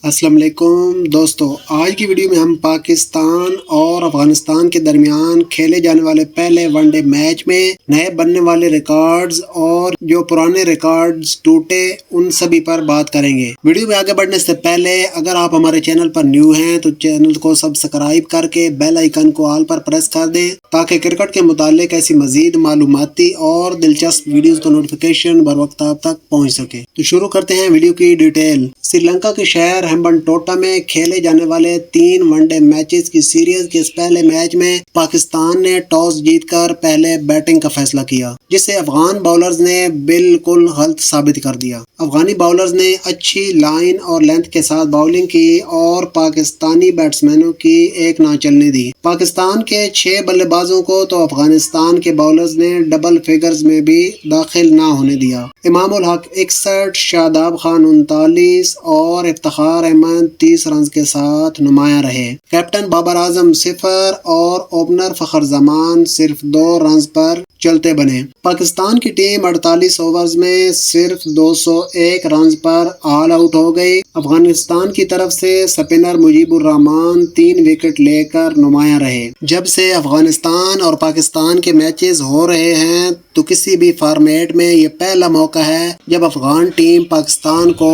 السلام علیکم دوستو، آج کی ویڈیو میں ہم پاکستان اور افغانستان کے درمیان کھیلے جانے والے پہلے ون ڈے میچ میں نئے بننے والے ریکارڈز اور جو پرانے ریکارڈز ٹوٹے ان سبھی پر بات کریں گے۔ ویڈیو میں آگے بڑھنے سے پہلے اگر آپ ہمارے چینل پر نیو ہیں تو چینل کو سبسکرائب کر کے بیل آئیکن کو آل پر پریس کر دیں تاکہ کرکٹ کے متعلق ایسی مزید معلوماتی اور دلچسپ ویڈیوز کا نوٹیفیکیشن بر وقت آپ تک پہنچ سکے۔ تو شروع کرتے ہیں ویڈیو کی ڈیٹیل۔ سری لنکا کے شہر ہمبنٹوٹا میں کھیلے جانے والے 3 ون ڈے میچز کی سیریز کے اس پہلے میچ میں پاکستان نے ٹاس جیت کر پہلے بیٹنگ کا فیصلہ کیا، جسے افغان باؤلرز نے بالکل غلط ثابت کر دیا۔ افغانی باؤلرز نے اچھی لائن اور لینتھ کے ساتھ باؤلنگ کی اور پاکستانی بیٹسمینوں کی ایک نہ چلنے دی۔ پاکستان کے 6 بلے بازوں کو تو افغانستان کے باؤلرز نے ڈبل فگرز میں بھی داخل نہ ہونے دیا۔ امام الحق 61، شاداب خان 39 اور افتخار احمد 30 رنز کے ساتھ نمایاں رہے۔ کیپٹن بابر اعظم 0 اور اوپنر فخر زمان صرف 2 رنز پر چلتے بنے۔ پاکستان کی ٹیم 48 اوورز میں صرف 201 رنز پر آل آؤٹ ہو گئی۔ افغانستان کی طرف سے سپنر مجیب الرحمان 3 وکٹ لے کر نمایاں رہے۔ جب سے افغانستان اور پاکستان کے میچز ہو رہے ہیں تو کسی بھی فارمیٹ میں یہ پہلا موقع ہے جب افغان ٹیم پاکستان کو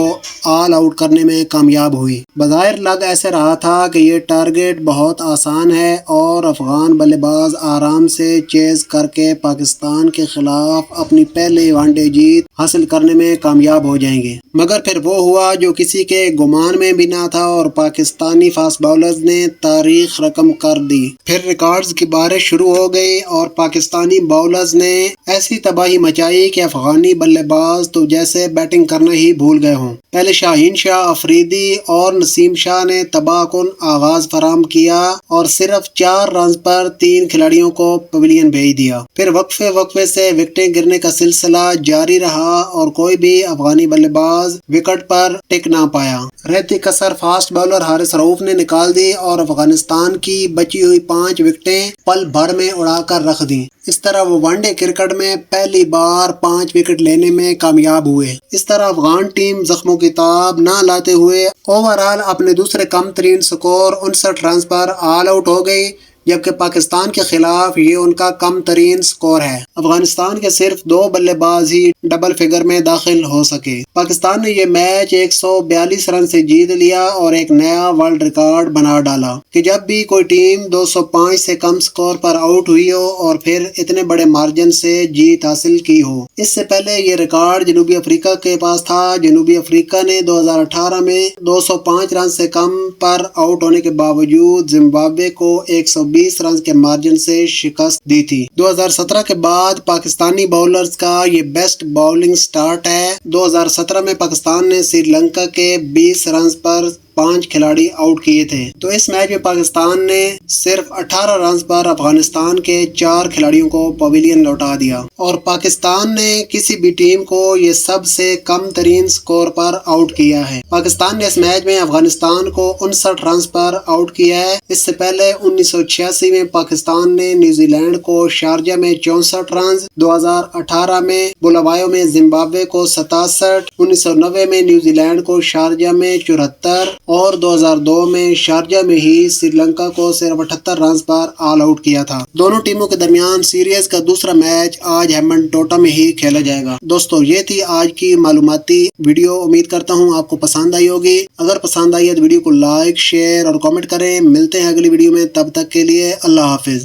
آل آؤٹ کرنے میں کامیاب ہوئی۔ بظاہر لگ ایسے رہا تھا کہ یہ ٹارگٹ بہت آسان ہے اور افغان بلے باز آرام سے چیز کر کے پاکستان کے خلاف اپنی پہلی ون ڈے جیت حاصل کرنے میں کامیاب ہو جائیں گے، مگر پھر وہ ہوا جو کسی کے گمان میں بھی نہ تھا اور پاکستانی فاسٹ باؤلرز نے تاریخ رقم کر دی۔ پھر ریکارڈز کی بارش شروع ہو گئی اور پاکستانی باؤلرز نے ایسی تباہی مچائی کہ افغانی بلے باز تو جیسے بیٹنگ کرنا ہی بھول گئے ہوں۔ پہلے شاہین شاہ افریدی اور نسیم شاہ نے تباہ کن آغاز فراہم کیا اور صرف 4 رنز پر 3 کھلاڑیوں کو پویلین بھیج دیا۔ پھر وقفے سے وکٹیں گرنے کا سلسلہ جاری رہا اور کوئی بھی افغانی بلے باز وکٹ پر ٹک نہ پایا۔ رہتی کسر فاسٹ باؤلر حارث رؤف نے نکال دی اور افغانستان کی بچی ہوئی 5 وکٹیں پل بھر میں اڑا کر رکھ دیں۔ اس طرح وہ ون ڈے کرکٹ میں پہلی بار 5 وکٹ لینے میں کامیاب ہوئے۔ اس طرح افغان ٹیم زخموں کی تاب نہ لاتے ہوئے اوورآل اپنے دوسرے کم ترین سکور 59 رنز پر آل آؤٹ ہو گئی، جبکہ پاکستان کے خلاف یہ ان کا کم ترین سکور ہے۔ افغانستان کے صرف 2 بلے باز ہی ڈبل فگر میں داخل ہو سکے۔ پاکستان نے یہ میچ 142 رن سے جیت لیا اور ایک نیا ورلڈ ریکارڈ بنا ڈالا کہ جب بھی کوئی ٹیم 205 سے کم سکور پر آؤٹ ہوئی ہو اور پھر اتنے بڑے مارجن سے جیت حاصل کی ہو۔ اس سے پہلے یہ ریکارڈ جنوبی افریقہ کے پاس تھا۔ جنوبی افریقہ نے 2018 میں 205 رن سے کم پر آؤٹ ہونے کے باوجود زمبابوے کو 120 رنز کے مارجن سے شکست دی تھی۔ 2017 کے بعد پاکستانی باؤلرز کا یہ بیسٹ باؤلنگ سٹارٹ ہے۔ 2017 میں پاکستان نے سری لنکا کے 20 رنز پر 5 کھلاڑی آؤٹ کیے تھے، تو اس میچ میں پاکستان نے صرف 18 رنز پر افغانستان کے 4 کھلاڑیوں کو پویلین لوٹا دیا اور پاکستان نے کسی بھی ٹیم کو یہ سب سے کم ترین سکور پر آؤٹ کیا ہے۔ پاکستان نے اس میچ میں افغانستان کو 59 رنز پر آؤٹ کیا ہے۔ اس سے پہلے 1986 میں پاکستان نے نیوزی لینڈ کو شارجہ میں 64 رنز، 2018 میں بلاوایو میں زمبابوے کو 67، 1990 میں نیوزی لینڈ کو شارجہ میں 74 اور 2002 میں شارجہ میں ہی سری لنکا کو صرف 78 رنز پر آل آؤٹ کیا تھا۔ دونوں ٹیموں کے درمیان سیریز کا دوسرا میچ آج ہیمبنٹوٹا میں ہی کھیلا جائے گا۔ دوستو، یہ تھی آج کی معلوماتی ویڈیو، امید کرتا ہوں آپ کو پسند آئی ہوگی۔ اگر پسند آئی ہے تو ویڈیو کو لائک، شیئر اور کامنٹ کریں۔ ملتے ہیں اگلی ویڈیو میں، تب تک کے لیے اللہ حافظ۔